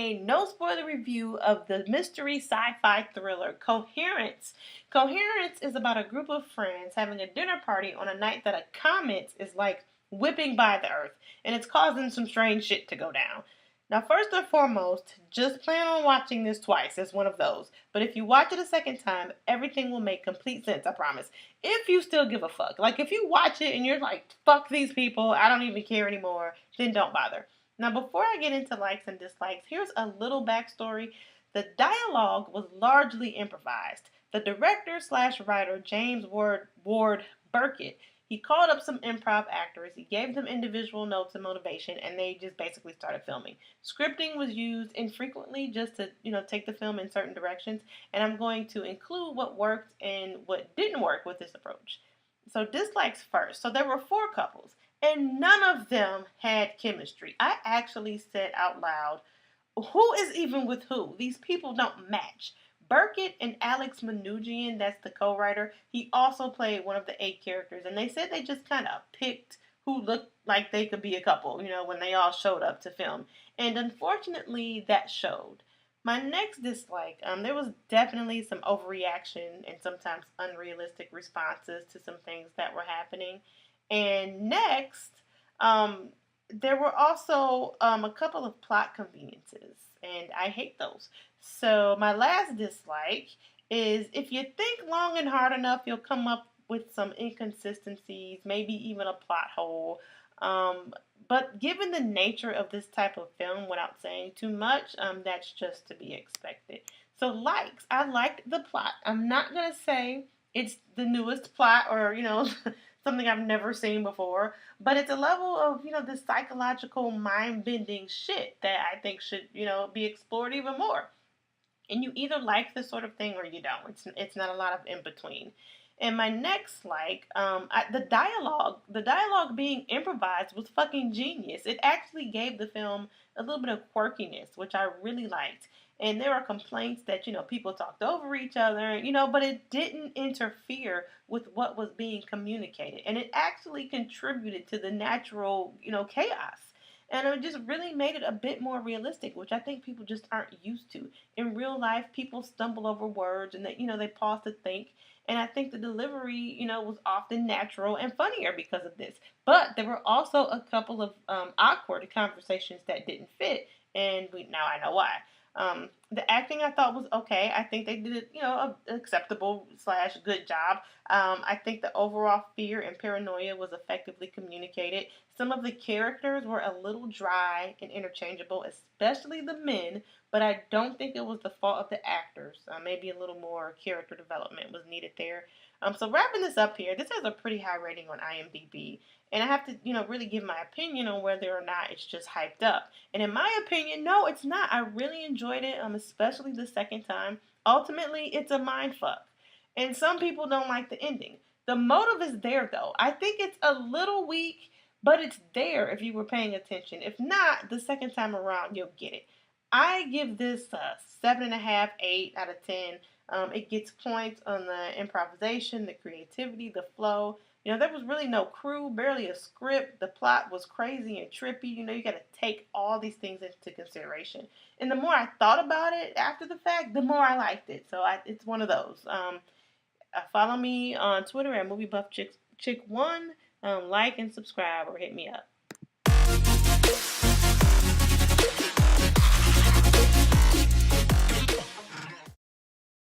a no spoiler review of the mystery sci-fi thriller Coherence. Coherence is about a group of friends having a dinner party on a night that a comet is like whipping by the earth, and it's causing some strange shit to go down. Now, first and foremost, just plan on watching this twice. It's one of those. But if you watch it a second time, everything will make complete sense, I promise. If you still give a fuck. Like, if you watch it and you're like, fuck these people, I don't even care anymore, then don't bother. Now, before I get into likes and dislikes, here's a little backstory. The dialogue was largely improvised. The director slash writer, James Ward Burkett, he called up some improv actors, he gave them individual notes and motivation, and they just basically started filming. Scripting was used infrequently just to, take the film in certain directions, and I'm going to include what worked and what didn't work with this approach. So dislikes first. So there were 4 couples, and none of them had chemistry. I actually said out loud, who is even with who? These people don't match. Burkett and Alex Manoogian, that's the co-writer, he also played one of the 8 characters, and they said they just kind of picked who looked like they could be a couple, when they all showed up to film. And unfortunately, that showed. My next dislike, there was definitely some overreaction and sometimes unrealistic responses to some things that were happening. And next, there were also a couple of plot conveniences, and I hate those. So my last dislike is if you think long and hard enough, you'll come up with some inconsistencies, maybe even a plot hole. But given the nature of this type of film, without saying too much, that's just to be expected. So likes, I liked the plot. I'm not going to say it's the newest plot or, something I've never seen before, but it's a level of, this psychological mind-bending shit that I think should, be explored even more. And you either like this sort of thing or you don't. It's not a lot of in between. And my next the dialogue being improvised was fucking genius. It actually gave the film a little bit of quirkiness, which I really liked. And there were complaints that, people talked over each other, but it didn't interfere with what was being communicated. And it actually contributed to the natural, chaos. And it just really made it a bit more realistic, which I think people just aren't used to. In real life, people stumble over words and they pause to think. And I think the delivery, was often natural and funnier because of this. But there were also a couple of awkward conversations that didn't fit. And now I know why. The acting I thought was okay. I think they did, an acceptable / good job. I think the overall fear and paranoia was effectively communicated. Some of the characters were a little dry and interchangeable, especially the men, but I don't think it was the fault of the actors. Maybe a little more character development was needed there. So wrapping this up here, this has a pretty high rating on IMDb. And I have to, really give my opinion on whether or not it's just hyped up. And in my opinion, no, it's not. I really enjoyed it, especially the second time. Ultimately, it's a mindfuck. And some people don't like the ending. The motive is there, though. I think it's a little weak, but it's there if you were paying attention. If not, the second time around, you'll get it. I give this a 7.5, 8 out of 10. It gets points on the improvisation, the creativity, the flow. There was really no crew, barely a script. The plot was crazy and trippy. You got to take all these things into consideration. And the more I thought about it after the fact, the more I liked it. So it's one of those. Follow me on Twitter at MovieBuffChick1. Like and subscribe or hit me up.